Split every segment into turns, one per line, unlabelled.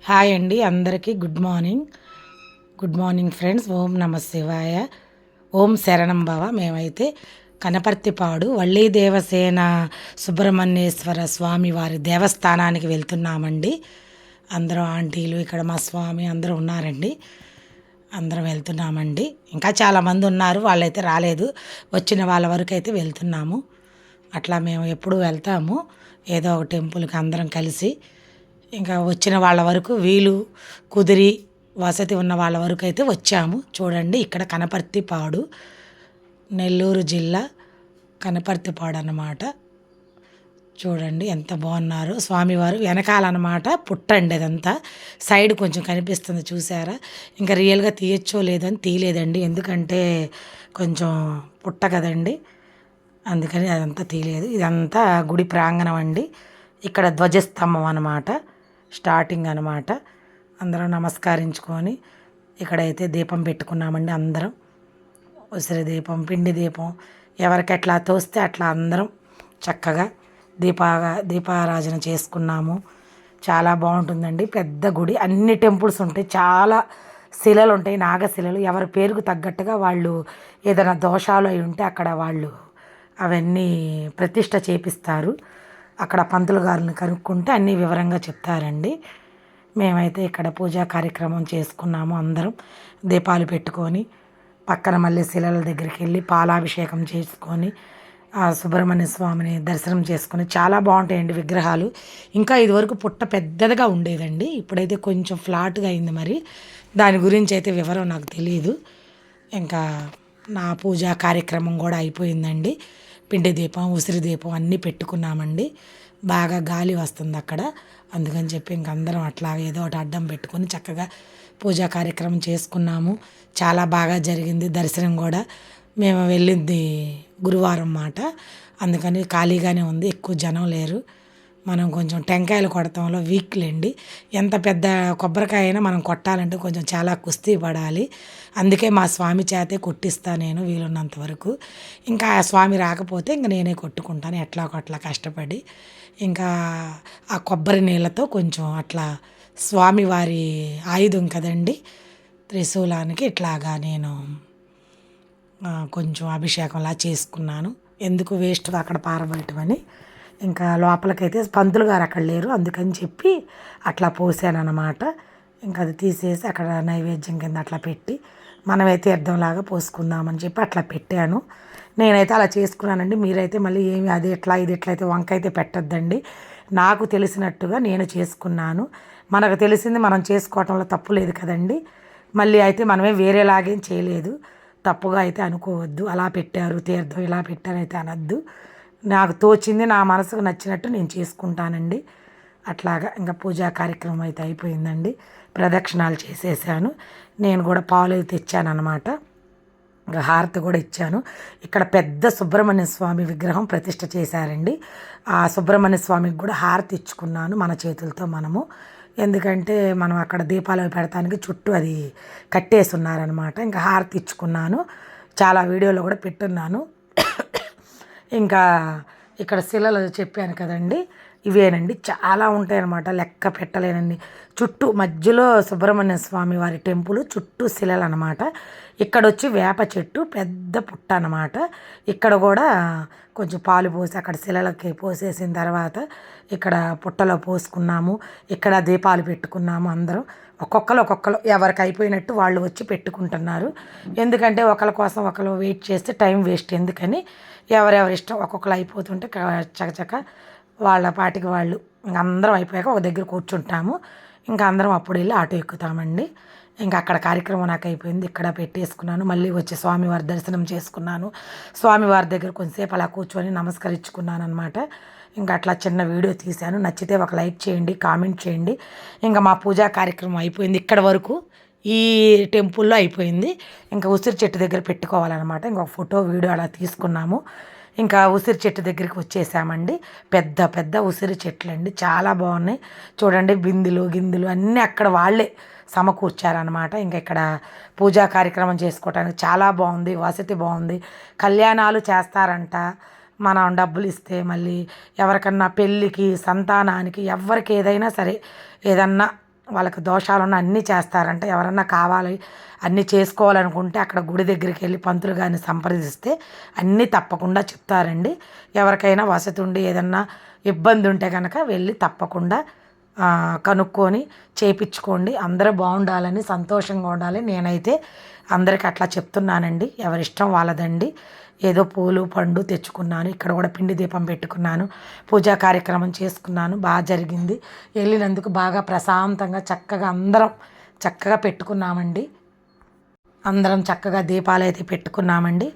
Hi అండి అందరికీ good morning friends. ఓం నమ శివాయ, ఓం శరణం భవ. మేమైతే కనపర్తిపాడు వళ్ళీ దేవసేన సుబ్రహ్మణ్యేశ్వర స్వామి వారి దేవస్థానానికి వెళ్తున్నామండి. అందరూ ఆంటీలు, ఇక్కడ మా స్వామి అందరూ ఉన్నారండి. అందరం వెళ్తున్నామండి. ఇంకా చాలామంది ఉన్నారు, వాళ్ళైతే రాలేదు. వచ్చిన వాళ్ళ వరకు అయితే వెళ్తున్నాము. అట్లా మేము ఎప్పుడు వెళ్తాము ఏదో ఒక టెంపుల్కి అందరం కలిసి. ఇంకా వచ్చిన వాళ్ళ వరకు వీలు కుదిరి వసతి ఉన్న వాళ్ళ వరకు అయితే వచ్చాము. చూడండి, ఇక్కడ కనపర్తిపాడు, నెల్లూరు జిల్లా కనపర్తిపాడు అన్నమాట. చూడండి ఎంత బాగున్నారు స్వామివారు. వెనకాలన్నమాట పుట్టండి, అదంతా సైడ్ కొంచెం కనిపిస్తుంది చూసారా. ఇంకా రియల్గా తీయచ్చో లేదని తీయలేదండి, ఎందుకంటే కొంచెం పుట్ట కదండి, అందుకని అదంతా తీయలేదు. ఇదంతా గుడి ప్రాంగణం అండి. ఇక్కడ ధ్వజస్తంభం అన్నమాట, స్టార్టింగ్ అనమాట. అందరం నమస్కరించుకొని ఇక్కడైతే దీపం పెట్టుకున్నామండి. అందరం ఉసిరి దీపం, పిండి దీపం, ఎవరికి ఎట్లా తోస్తే అట్లా అందరం చక్కగా దీపారాధన చేసుకున్నాము. చాలా బాగుంటుందండి, పెద్ద గుడి. అన్ని టెంపుల్స్ ఉంటాయి, చాలా శిలలు ఉంటాయి, నాగశిలలు. ఎవరి పేరుకు తగ్గట్టుగా వాళ్ళు ఏదైనా దోషాలు అయి ఉంటే అక్కడ వాళ్ళు అవన్నీ ప్రతిష్ట చేపిస్తారు. అక్కడ పంతులు గారిని కనుక్కుంటే అన్నీ వివరంగా చెప్తారండి. మేమైతే ఇక్కడ పూజా కార్యక్రమం చేసుకున్నాము. అందరం దీపాలు పెట్టుకొని పక్కన మళ్ళీ శిలల దగ్గరికి వెళ్ళి పాలాభిషేకం చేసుకొని ఆ సుబ్రహ్మణ్య స్వామిని దర్శనం చేసుకొని చాలా బాగుంటాయండి విగ్రహాలు. ఇంకా ఇదివరకు పుట్ట పెద్దదిగా ఉండేదండి, ఇప్పుడైతే కొంచెం ఫ్లాట్గా అయింది. మరి దాని గురించి అయితే వివరం నాకు తెలియదు. ఇంకా నా పూజా కార్యక్రమం కూడా అయిపోయిందండి. పిండి దీపం, ఉసిరి దీపం అన్నీ పెట్టుకున్నామండి. బాగా గాలి వస్తుంది అక్కడ, అందుకని చెప్పి ఇంక అందరం అట్లా ఏదో ఒకటి అడ్డం పెట్టుకొని చక్కగా పూజా కార్యక్రమం చేసుకున్నాము. చాలా బాగా జరిగింది దర్శనం కూడా. మేము వెళ్ళింది గురువారం మాట, అందుకని ఖాళీగానే ఉంది, ఎక్కువ జనం లేరు. మనం కొంచెం టెంకాయలు కొడతాంలో వీక్లేండి. ఎంత పెద్ద కొబ్బరికాయ అయినా మనం కొట్టాలంటే కొంచెం చాలా కుస్తీ పడాలి. అందుకే మా స్వామి చేతే కొట్టిస్తా నేను వీలున్నంత వరకు. ఇంకా ఆ స్వామి రాకపోతే ఇంక నేనే కొట్టుకుంటాను ఎట్లా అట్లా కష్టపడి. ఇంకా ఆ కొబ్బరి నీళ్ళతో కొంచెం అట్లా స్వామివారి ఆయుధం కదండి, త్రిశూలానికి ఇట్లాగా నేను కొంచెం అభిషేకంలా చేసుకున్నాను. ఎందుకు వేస్ట్ అక్కడ పారబెట్టమని. ఇంకా లోపలికైతే పంతులు గారు అక్కడ లేరు, అందుకని చెప్పి అట్లా పోసాను అన్నమాట. ఇంకా అది తీసేసి అక్కడ నైవేద్యం కింద అట్లా పెట్టి మనమే తీర్థంలాగా పోసుకుందామని చెప్పి అట్లా పెట్టాను. నేనైతే అలా చేసుకున్నానండి. మీరైతే మళ్ళీ ఏమి అది ఎట్లా ఇది ఎట్లయితే వంక అయితే పెట్టద్దండి. నాకు తెలిసినట్టుగా నేను చేసుకున్నాను. మనకు తెలిసింది మనం చేసుకోవటంలో తప్పు లేదు కదండి. మళ్ళీ అయితే మనమే వేరేలాగేం చేయలేదు, తప్పుగా అయితే అనుకోవద్దు. అలా పెట్టారు తీర్థం, ఇలా పెట్టారు అయితే అనద్దు. నాకు తోచింది, నా మనసుకు నచ్చినట్టు నేను చేసుకుంటానండి. అట్లాగా ఇంకా పూజా కార్యక్రమం అయితే అయిపోయిందండి. ప్రదక్షిణాలు చేసేసాను. నేను కూడా పాలు అయితే తెచ్చాను అనమాట. ఇంకా హారతి కూడా ఇచ్చాను. ఇక్కడ పెద్ద సుబ్రహ్మణ్య స్వామి విగ్రహం ప్రతిష్ట చేశారండి. ఆ సుబ్రహ్మణ్య స్వామికి కూడా హారతి ఇచ్చుకున్నాను మన చేతులతో మనము. ఎందుకంటే మనం అక్కడ దీపాలు పెడతానికి చుట్టూ అది కట్టేసి ఉన్నారనమాట. ఇంకా హారతి ఇచ్చుకున్నాను, చాలా వీడియోలో కూడా పెట్టున్నాను. ఇంకా ఇక్కడ శిలలు చెప్పాను కదండి, ఇవేనండి. చాలా ఉంటాయి అన్నమాట, లెక్క పెట్టలేనండి. చుట్టూ మధ్యలో సుబ్రహ్మణ్య స్వామి వారి టెంపుల్, చుట్టూ శిలలు అనమాట. ఇక్కడ వచ్చి వేప చెట్టు, పెద్ద పుట్ట అనమాట. ఇక్కడ కూడా కొంచెం పాలు పోసి అక్కడ శిలలకి పోసేసిన తర్వాత ఇక్కడ పుట్టలో పోసుకున్నాము. ఇక్కడ దీపాలు పెట్టుకున్నాము. అందరం ఒక్కొక్కరు ఎవరికి అయిపోయినట్టు వాళ్ళు వచ్చి పెట్టుకుంటున్నారు. ఎందుకంటే ఒకరి కోసం ఒకరు వెయిట్ చేస్తే టైం వేస్ట్ ఎందుకని ఎవరెవరి ఇష్టం ఒక్కొక్కరు అయిపోతుంటే చకచక వాళ్ళ పాటికి వాళ్ళు అందరం అయిపోయాక ఒక దగ్గర కూర్చుంటాము. ఇంకా అందరం అప్పుడు వెళ్ళి ఆటో ఎక్కుతామండి. ఇంకా అక్కడ కార్యక్రమం నాకు అయిపోయింది, ఇక్కడ పెట్టేసుకున్నాను. మళ్ళీ వచ్చి స్వామివారి దర్శనం చేసుకున్నాను. స్వామివారి దగ్గర కొంచెంసేపు అలా కూర్చొని నమస్కరించుకున్నాను అనమాట. ఇంకా అట్లా చిన్న వీడియో తీశాను. నచ్చితే ఒక లైక్ చేయండి, కామెంట్ చేయండి. ఇంకా మా పూజా కార్యక్రమం అయిపోయింది, ఇక్కడ వరకు ఈ టెంపుల్లో అయిపోయింది. ఇంకా ఉసిరి చెట్టు దగ్గర పెట్టుకోవాలన్నమాట. ఇంకొక ఫోటో వీడియో అలా తీసుకున్నాము. ఇంకా ఉసిరి చెట్టు దగ్గరికి వచ్చేసామండి. పెద్ద పెద్ద ఉసిరి చెట్లు అండి, చాలా బాగున్నాయి. చూడండి, బిందులు గిందులు అన్నీ అక్కడ వాళ్ళే సమకూర్చారనమాట. ఇంకా ఇక్కడ పూజా కార్యక్రమం చేసుకోవటానికి చాలా బాగుంది, వసతి బాగుంది. కళ్యాణాలు చేస్తారంట మనం డబ్బులు ఇస్తే. మళ్ళీ ఎవరికన్నా పెళ్ళికి, సంతానానికి, ఎవరికి ఏదైనా సరే ఏదన్నా వాళ్ళకి దోషాలున్న అన్నీ చేస్తారంట. ఎవరన్నా కావాలి అన్నీ చేసుకోవాలనుకుంటే అక్కడ గుడి దగ్గరికి వెళ్ళి పంతులు గారిని సంప్రదిస్తే అన్నీ తప్పకుండా చెప్తారండి. ఎవరికైనా వసతి ఉండి ఏదన్నా ఇబ్బంది ఉంటే కనుక వెళ్ళి తప్పకుండా కనుక్కొని చేపించుకోండి. అందరూ బాగుండాలని, సంతోషంగా ఉండాలి. నేనైతే అందరికి అట్లా చెప్తున్నానండి. ఎవరిష్టం వాళ్ళదండి. ఏదో పూలు పండు తెచ్చుకున్నాను. ఇక్కడ కూడా పిండి దీపం పెట్టుకున్నాను. పూజా కార్యక్రమం చేసుకున్నాను. బాగా జరిగింది. వెళ్ళినందుకు బాగా ప్రశాంతంగా చక్కగా అందరం చక్కగా పెట్టుకున్నామండి. అందరం చక్కగా దీపాలు అయితే పెట్టుకున్నామండి.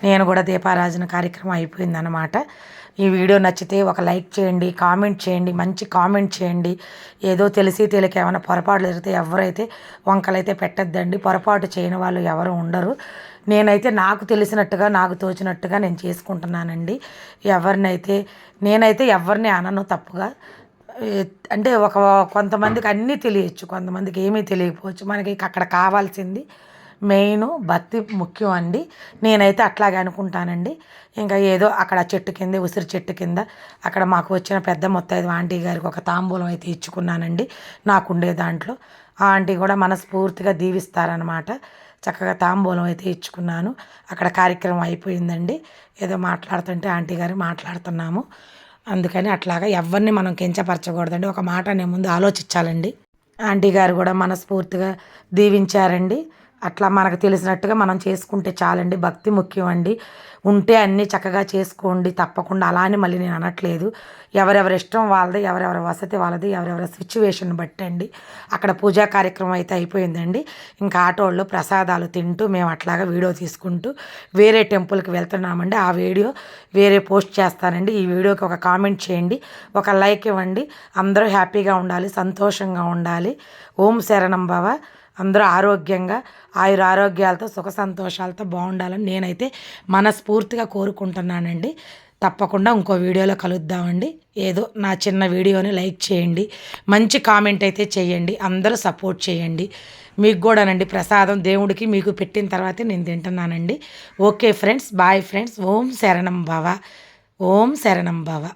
నేను కూడా దీపారాజన కార్యక్రమం అయిపోయిందనమాట. ఈ వీడియో నచ్చితే ఒక లైక్ చేయండి, కామెంట్ చేయండి, మంచి కామెంట్ చేయండి. ఏదో తెలిసి తెలియక ఏమైనా పొరపాట్లు జరిగితే ఎవరైతే వంకలైతే పెట్టద్దండి. పొరపాటు చేయని వాళ్ళు ఎవరు ఉండరు. నాకు తెలిసినట్టుగా నాకు తోచినట్టుగా నేను చేసుకుంటున్నానండి. నేనైతే ఎవరిని అనను తప్పుగా. అంటే కొంతమందికి అన్నీ తెలియచ్చు, కొంతమందికి ఏమీ తెలియకపోవచ్చు. మనకి అక్కడ కావాల్సింది మెయిన్ భక్తి ముఖ్యం అండి. నేనైతే అట్లాగే అనుకుంటానండి. ఇంకా ఏదో అక్కడ చెట్టు కింద, ఉసిరి చెట్టు కింద అక్కడ మాకు వచ్చిన పెద్ద ముత్తైదు ఆంటీ గారికి ఒక తాంబూలం అయితే ఇచ్చుకున్నానండి. నాకుండే దాంట్లో ఆ ఆంటీ కూడా మనస్ఫూర్తిగా దీవిస్తారనమాట. చక్కగా తాంబూలం అయితే ఇచ్చుకున్నాను. అక్కడ కార్యక్రమం అయిపోయిందండి. ఏదో మాట్లాడుతుంటే ఆంటీ గారు మాట్లాడుతున్నాము. అందుకని అట్లాగా ఎవరిని మనం కించపరచకూడదండి. ఒక మాట అనే ముందు ఆలోచించాలండి. ఆంటీ గారు కూడా మనస్ఫూర్తిగా దీవించారండి. అట్లా మనకు తెలిసినట్టుగా మనం చేసుకుంటే చాలండి. భక్తి ముఖ్యం అండి. ఉంటే అన్నీ చక్కగా చేసుకోండి తప్పకుండా. అలా అని మళ్ళీ నేను అనట్లేదు. ఎవరెవరి ఇష్టం వాళ్ళది, ఎవరెవరి వసతి వాళ్ళది, ఎవరెవరి సిచ్యువేషన్ బట్టి అండి. అక్కడ పూజా కార్యక్రమం అయితే అయిపోయిందండి. ఇంకా ఆటోళ్ళు ప్రసాదాలు తింటూ మేము అట్లాగా వీడియో తీసుకుంటూ వేరే టెంపుల్కి వెళ్తున్నామండి. ఆ వీడియో వేరే పోస్ట్ చేస్తానండి. ఈ వీడియోకి ఒక కామెంట్ చేయండి, ఒక లైక్ ఇవ్వండి. అందరూ హ్యాపీగా ఉండాలి, సంతోషంగా ఉండాలి. ఓం శరణం భవ. అందరూ ఆరోగ్యంగా ఆయురారోగ్యాలతో సుఖ సంతోషాలతో బాగుండాలని నేనైతే మనస్ఫూర్తిగా కోరుకుంటున్నానండి. తప్పకుండా ఇంకో వీడియోలో కలుద్దామండి. ఏదో నా చిన్న వీడియోని లైక్ చేయండి, మంచి కామెంట్ అయితే చేయండి, అందరూ సపోర్ట్ చేయండి. మీకు కూడానండి ప్రసాదం దేవుడికి మీకు పెట్టిన తర్వాతే నేను తింటున్నానండి. Okay friends, boy friends. ఓం శరణం భవ. ఓం శరణం భవ.